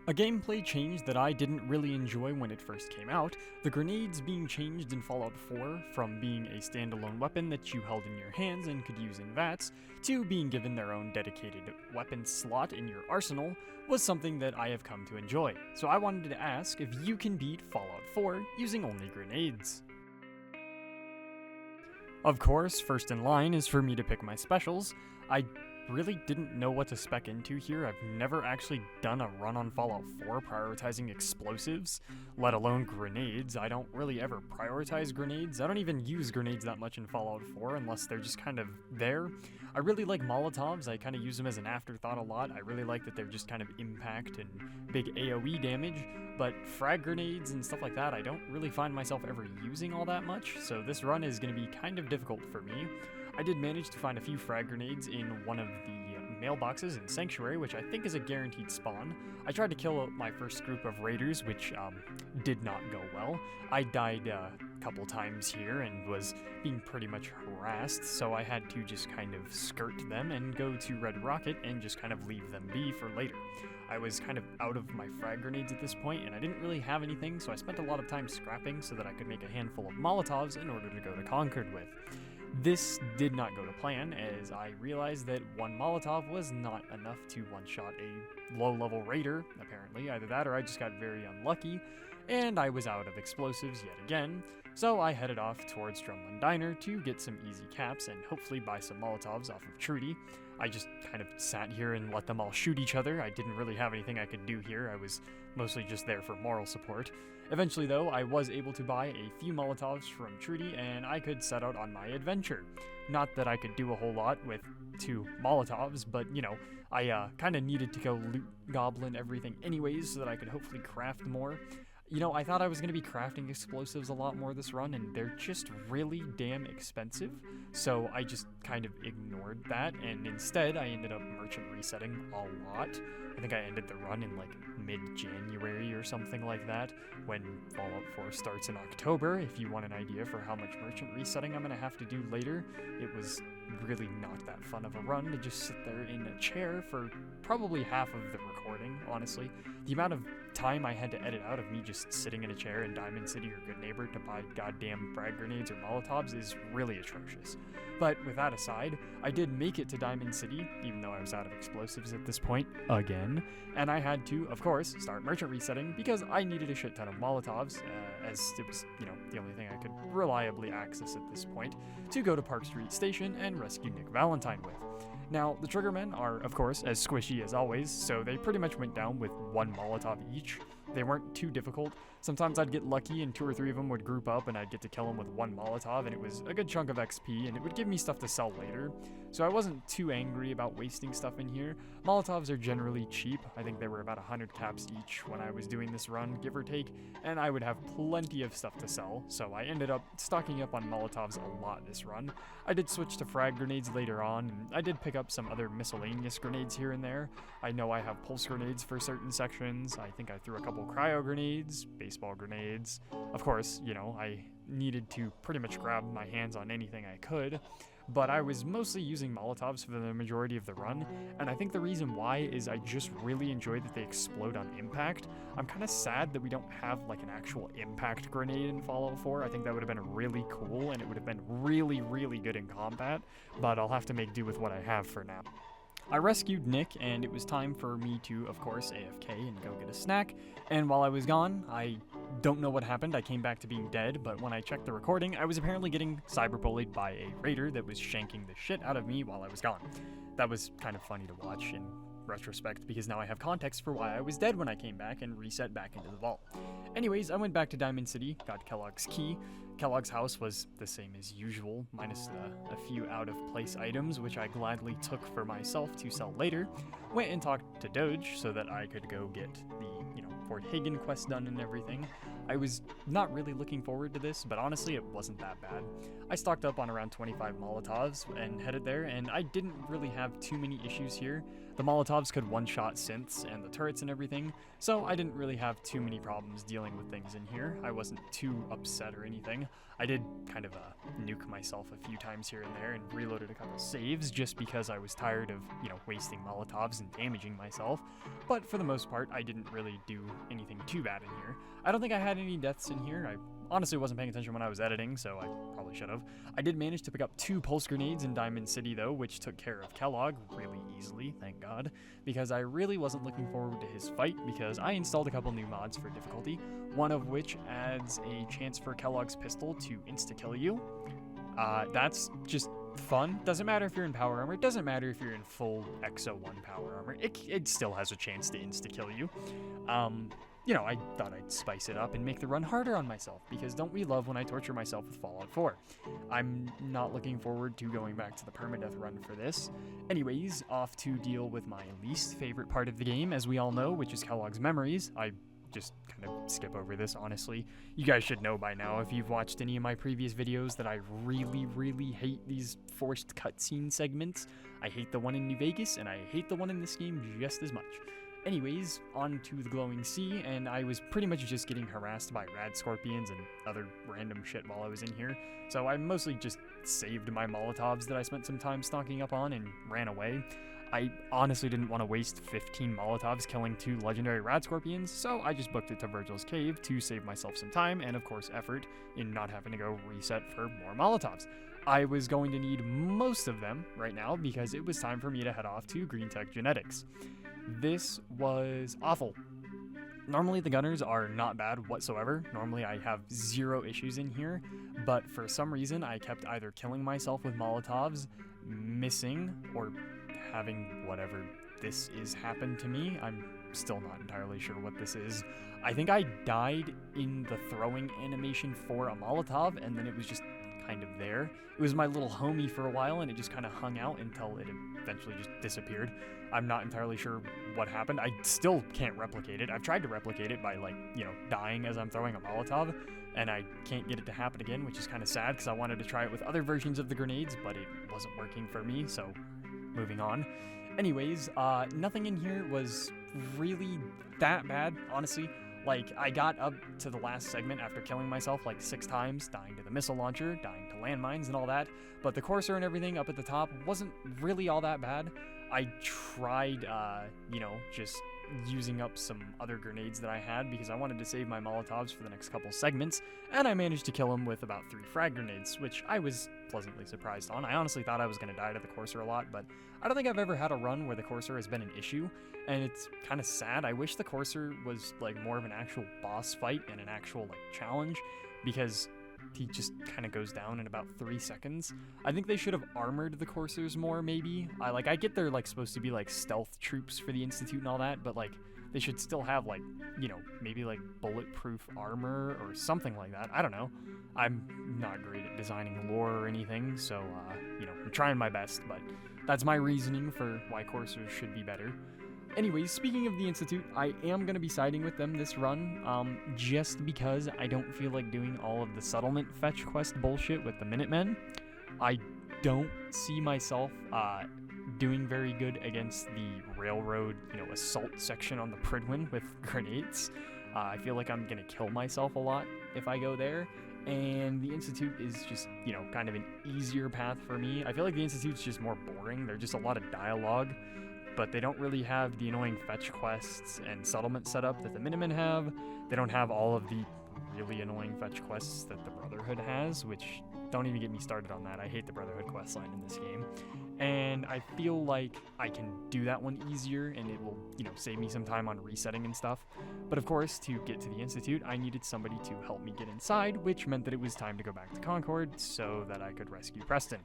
A gameplay change that I didn't really enjoy when it first came out, the grenades being changed in Fallout 4 from being a standalone weapon that you held in your hands and could use in VATS, to being given their own dedicated weapon slot in your arsenal, was something that I have come to enjoy. So I wanted to ask if you can beat Fallout 4 using only grenades. Of course, first in line is for me to pick my specials. I really didn't know what to spec into here. I've never actually done a run on Fallout 4 prioritizing explosives, let alone grenades. I don't really ever prioritize grenades. I don't even use grenades that much in Fallout 4 unless they're just kind of there. I really like Molotovs. I kind of use them as an afterthought a lot. I really like that they're just kind of impact and big AoE damage, but frag grenades and stuff like that I don't really find myself ever using all that much, so this run is going to be kind of difficult for me. I did manage to find a few frag grenades in one of the mailboxes in Sanctuary, which I think is a guaranteed spawn. I tried to kill my first group of raiders, which did not go well. I died a couple times here and was being pretty much harassed, so I had to just kind of skirt them and go to Red Rocket and just kind of leave them be for later. I was kind of out of my frag grenades at this point, and I didn't really have anything, so I spent a lot of time scrapping so that I could make a handful of Molotovs in order to go to Concord with. This did not go to plan, as I realized that one Molotov was not enough to one-shot a low-level raider, apparently. Either that or I just got very unlucky, and I was out of explosives yet again, so I headed off towards Drumlin Diner to get some easy caps and hopefully buy some Molotovs off of Trudy. I just kind of sat here and let them all shoot each other. I didn't really have anything I could do here. I was mostly just there for moral support. Eventually, though, I was able to buy a few Molotovs from Trudy, and I could set out on my adventure. Not that I could do a whole lot with 2 Molotovs, but, you know, I kind of needed to go loot goblin everything anyways so that I could hopefully craft more. You know, I thought I was going to be crafting explosives a lot more this run, and they're just really damn expensive, so I just kind of ignored that, and instead I ended up merchant resetting a lot. I think I ended the run in like mid-January or something like that, when Fallout 4 starts in October. If you want an idea for how much merchant resetting I'm going to have to do later, it was really not that fun of a run to just sit there in a chair for probably half of the recording, honestly. The amount of time I had to edit out of me just sitting in a chair in Diamond City or Good Neighbor to buy goddamn frag grenades or Molotovs is really atrocious. But with that aside, I did make it to Diamond City, even though I was out of explosives at this point, again, and I had to, of course, start merchant resetting because I needed a shit ton of Molotovs, as it was, you know, the only thing I could reliably access at this point, to go to Park Street Station and rescue Nick Valentine with. Now, the Triggermen are, of course, as squishy as always, so they pretty much went down with 1 Molotov each. They weren't too difficult. Sometimes I'd get lucky and 2 or 3 of them would group up and I'd get to kill them with 1 Molotov, and it was a good chunk of XP, and it would give me stuff to sell later. So I wasn't too angry about wasting stuff in here. Molotovs are generally cheap. I think they were about 100 caps each when I was doing this run, give or take, and I would have plenty of stuff to sell, so I ended up stocking up on Molotovs a lot this run. I did switch to frag grenades later on, and I did pick up some other miscellaneous grenades here and there. I know I have pulse grenades for certain sections. I think I threw a couple cryo grenades, baseball grenades. Of course, you know, I needed to pretty much grab my hands on anything I could, but I was mostly using Molotovs for the majority of the run, and I think the reason why is I just really enjoy that they explode on impact. I'm kind of sad that we don't have like an actual impact grenade in Fallout 4. I think that would have been really cool, and it would have been really, really good in combat, but I'll have to make do with what I have for now. I rescued Nick, and it was time for me to, of course, AFK and go get a snack, and while I was gone, I don't know what happened. I came back to being dead, but when I checked the recording, I was apparently getting cyberbullied by a raider that was shanking the shit out of me while I was gone. That was kind of funny to watch in retrospect, because now I have context for why I was dead when I came back and reset back into the vault. Anyways, I went back to Diamond City, got Kellogg's key. Kellogg's house was the same as usual, minus a few out-of-place items, which I gladly took for myself to sell later. Went and talked to Doge so that I could go get the, Fort Hagen quest done and everything. I was not really looking forward to this, but honestly it wasn't that bad. I stocked up on around 25 Molotovs and headed there, and I didn't really have too many issues here. The Molotovs could one-shot synths and the turrets and everything, so I didn't really have too many problems dealing with things in here. I wasn't too upset or anything. I did kind of nuke myself a few times here and there and reloaded a couple saves just because I was tired of, wasting Molotovs and damaging myself. But for the most part, I didn't really do anything too bad in here. I don't think I had any deaths in here. I honestly wasn't paying attention when I was editing, so I probably should have. I did manage to pick up 2 pulse grenades in Diamond City though, which took care of Kellogg really easily, thank God, because I really wasn't looking forward to his fight because I installed a couple new mods for difficulty, one of which adds a chance for Kellogg's pistol to insta-kill you. That's just fun. Doesn't matter if you're in power armor, doesn't matter if you're in full Exo 1 power armor, it still has a chance to insta-kill you. I thought I'd spice it up and make the run harder on myself, because don't we love when I torture myself with Fallout 4? I'm not looking forward to going back to the permadeath run for this. Anyways, off to deal with my least favorite part of the game, as we all know, which is Kellogg's memories. I just kind of skip over this, honestly. You guys should know by now, if you've watched any of my previous videos, that I really, really hate these forced cutscene segments. I hate the one in New Vegas, and I hate the one in this game just as much. Anyways, on to the glowing sea, and I was pretty much just getting harassed by rad scorpions and other random shit while I was in here, so I mostly just saved my Molotovs that I spent some time stocking up on and ran away. I honestly didn't want to waste 15 Molotovs killing 2 legendary rad scorpions, so I just booked it to Virgil's Cave to save myself some time and of course effort in not having to go reset for more Molotovs. I was going to need most of them right now because it was time for me to head off to Green Tech Genetics. This was awful. Normally the gunners are not bad whatsoever. Normally I have 0 issues in here, but for some reason I kept either killing myself with Molotovs, missing, or having whatever this is happen to me. I'm still not entirely sure what this is. I think I died in the throwing animation for a Molotov, and then it was just kind of there. It was my little homie for a while, and it just kind of hung out until it eventually just disappeared. I'm not entirely sure what happened. I still can't replicate it. I've tried to replicate it by, dying as I'm throwing a Molotov, and I can't get it to happen again, which is kind of sad because I wanted to try it with other versions of the grenades, but it wasn't working for me, so moving on. Anyways, nothing in here was really that bad, honestly. I got up to the last segment after killing myself 6 times, dying to the missile launcher, dying to landmines and all that, but the Courser and everything up at the top wasn't really all that bad. I tried, just using up some other grenades that I had because I wanted to save my Molotovs for the next couple segments, and I managed to kill him with about 3 frag grenades, which I was pleasantly surprised on. I honestly thought I was going to die to the Courser a lot, but I don't think I've ever had a run where the Courser has been an issue, and it's kind of sad. I wish the Courser was more of an actual boss fight and an actual challenge, because he just kind of goes down in about 3 seconds. I think they should have armored the Coursers more, maybe. I get they're supposed to be stealth troops for the Institute and all that, but they should still have maybe bulletproof armor or something like that. I don't know. I'm not great at designing lore or anything, so I'm trying my best, but that's my reasoning for why Coursers should be better. Anyways, speaking of the Institute, I am going to be siding with them this run, just because I don't feel like doing all of the settlement fetch quest bullshit with the Minutemen. I don't see myself doing very good against the railroad, assault section on the Pridwin with grenades. I feel like I'm going to kill myself a lot if I go there, and the Institute is just, kind of an easier path for me. I feel like the Institute's just more boring. There's just a lot of dialogue, but they don't really have the annoying fetch quests and settlement setup that the Minutemen have. They don't have all of the really annoying fetch quests that the Brotherhood has, which, don't even get me started on that. I hate the Brotherhood quest line in this game. And I feel like I can do that one easier, and it will, save me some time on resetting and stuff. But of course, to get to the Institute, I needed somebody to help me get inside, which meant that it was time to go back to Concord so that I could rescue Preston.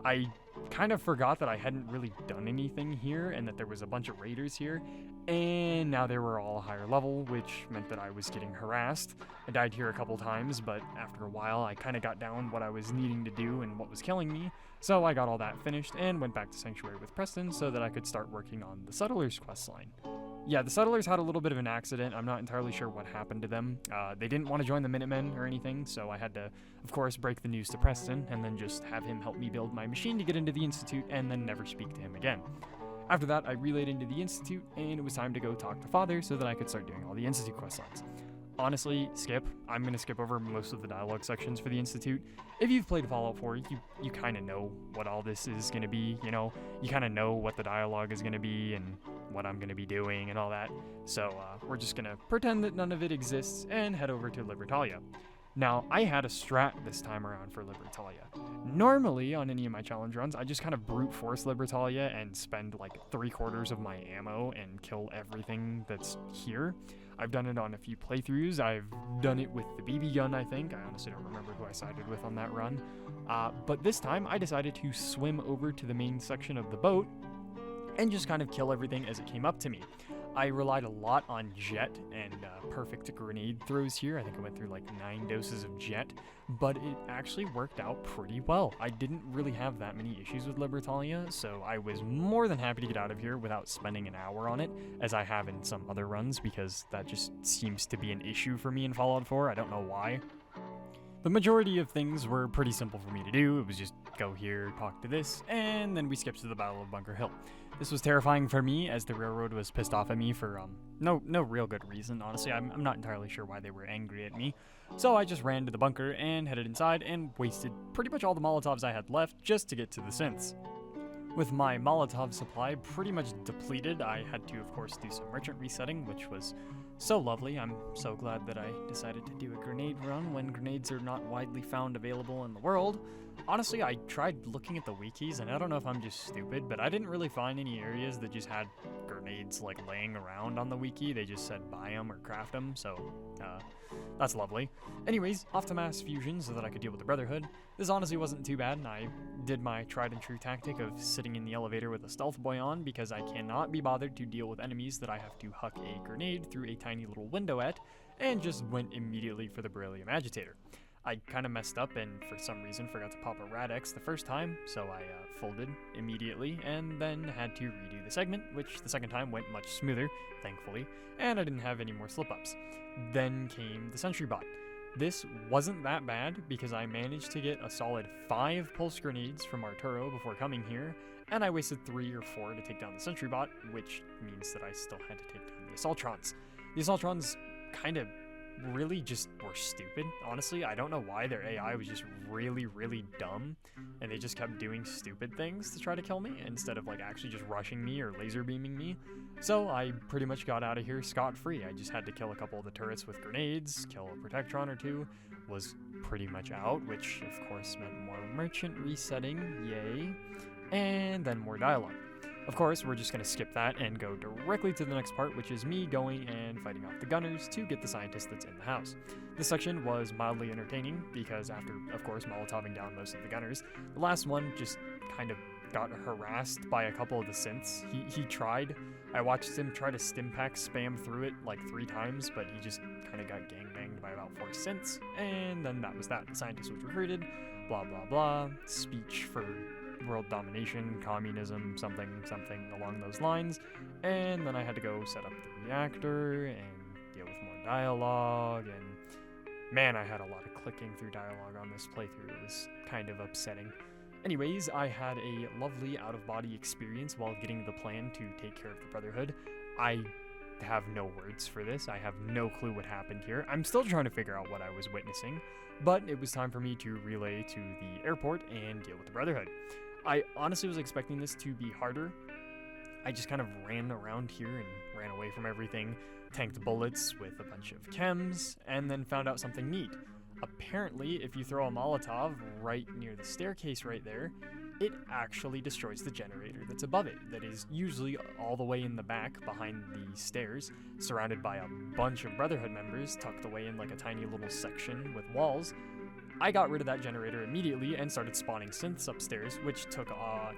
I kind of forgot that I hadn't really done anything here and that there was a bunch of raiders here, and now they were all higher level, which meant that I was getting harassed. I died here a couple times, but after a while I kind of got down what I was needing to do and what was killing me, so I got all that finished and went back to Sanctuary with Preston so that I could start working on the Settlers questline. yeah, the settlers had a little bit of an accident. I'm not entirely sure what happened to them. They didn't want to join the Minutemen or anything, so I had to, of course, break the news to Preston and then just have him help me build my machine to get into the Institute and then never speak to him again. After that, I relayed into the Institute, and it was time to go talk to Father so that I could start doing all the Institute questlines. Honestly, I'm going to skip over most of the dialogue sections for the Institute. If you've played Fallout 4, you kind of know what all this is going to be, you know? You kind of know what the dialogue is going to be and what I'm going to be doing and all that. So we're just going to pretend that none of it exists and head over to Libertalia. Now, I had a strat this time around for Libertalia. Normally, on any of my challenge runs, I just kind of brute force Libertalia and spend like 3/4 of my ammo and kill everything that's here. I've done it on a few playthroughs. I've done it with the BB gun, I think. I honestly don't remember who I sided with on that run. But this time, I decided to swim over to the main section of the boat and just kind of kill everything as it came up to me. I relied a lot on jet and perfect grenade throws here. I think I went through like 9 doses of jet, but it actually worked out pretty well. I didn't really have that many issues with Libertalia, so I was more than happy to get out of here without spending an hour on it, as I have in some other runs, because that just seems to be an issue for me in Fallout 4. I don't know why. The majority of things were pretty simple for me to do. It was just go here, talk to this, and then we skipped to the Battle of Bunker Hill. This was terrifying for me, as the railroad was pissed off at me for no real good reason, honestly. I'm not entirely sure why they were angry at me. So I just ran to the bunker and headed inside and wasted pretty much all the Molotovs I had left just to get to the synths. With my Molotov supply pretty much depleted, I had to, of course, do some merchant resetting, which was so lovely. I'm so glad that I decided to do a grenade run when grenades are not widely found available in the world. Honestly, I tried looking at the wikis, and I don't know if I'm just stupid, but I didn't really find any areas that just had grenades like laying around on the wiki. They just said buy them or craft them, so that's lovely. Anyways, off to mass fusion so that I could deal with the Brotherhood. This honestly wasn't too bad, and I did my tried and true tactic of sitting in the elevator with a stealth boy on, because I cannot be bothered to deal with enemies that I have to huck a grenade through a tiny little window at, and just went immediately for the beryllium agitator. I kind of messed up and for some reason forgot to pop a Rad-X the first time, so I folded immediately and then had to redo the segment, which the second time went much smoother, thankfully, and I didn't have any more slip-ups. Then came the Sentry Bot. This wasn't that bad because I managed to get a solid 5 pulse grenades from Arturo before coming here, and I wasted 3 or 4 to take down the Sentry Bot, which means that I still had to take down the Assaultrons. The Assaultrons kind of really just were stupid. Honestly, I don't know why their AI was just really, really dumb, and they just kept doing stupid things to try to kill me instead of like actually just rushing me or laser beaming me. So I pretty much got out of here scot-free. I just had to kill a couple of the turrets with grenades, kill a Protectron or 2, was pretty much out, which of course meant more merchant resetting, yay, and then more dialogue. Of course, we're just going to skip that and go directly to the next part, which is me going and fighting off the gunners to get the scientist that's in the house. This section was mildly entertaining because after, of course, Molotoving down most of the gunners, the last one just kind of got harassed by a couple of the synths. He tried. I watched him try to Stimpack spam through it like 3 times, but he just kind of got gangbanged by about 4 synths, and then that was that. The scientist was recruited, blah blah blah, speech for world domination, communism, something along those lines, and then I had to go set up the reactor and deal with more dialogue, and man, I had a lot of clicking through dialogue on this playthrough. It was kind of upsetting. Anyways, I had a lovely out-of-body experience while getting the plan to take care of the Brotherhood. I have no words for this. I have no clue what happened here. I'm still trying to figure out what I was witnessing, but it was time for me to relay to the airport and deal with the Brotherhood. I honestly was expecting this to be harder. I just kind of ran around here and ran away from everything, tanked bullets with a bunch of chems, and then found out something neat. Apparently, if you throw a Molotov right near the staircase right there, it actually destroys the generator that's above it, that is usually all the way in the back behind the stairs, surrounded by a bunch of Brotherhood members tucked away in like a tiny little section with walls. I got rid of that generator immediately and started spawning synths upstairs, which took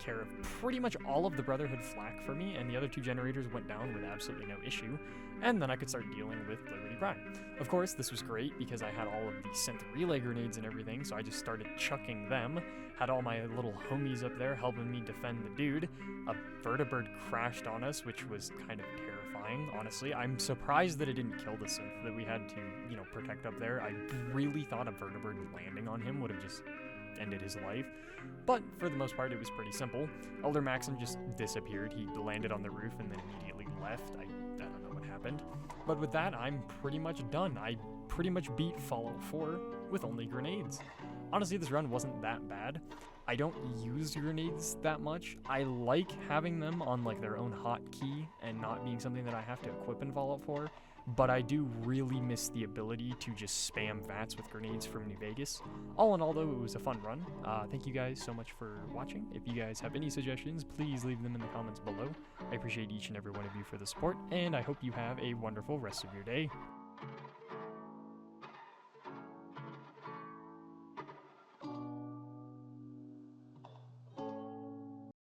care of pretty much all of the Brotherhood flak for me, and the other 2 generators went down with absolutely no issue, and then I could start dealing with Liberty Prime. Of course, this was great because I had all of the synth relay grenades and everything, so I just started chucking them, had all my little homies up there helping me defend the dude. A vertibird crashed on us, which was kind of terrifying. satisfying, honestly. I'm surprised that it didn't kill the synth that we had to, protect up there. I really thought a vertibird landing on him would have just ended his life. But for the most part, it was pretty simple. Elder Maxim just disappeared. He landed on the roof and then immediately left. I don't know what happened. But with that, I'm pretty much done. I pretty much beat Fallout 4 with only grenades. Honestly, this run wasn't that bad. I don't use grenades that much. I like having them on like their own hotkey and not being something that I have to equip in Fallout 4, but I do really miss the ability to just spam VATS with grenades from New Vegas. All in all, though, it was a fun run. Thank you guys so much for watching. If you guys have any suggestions, please leave them in the comments below. I appreciate each and every one of you for the support, and I hope you have a wonderful rest of your day.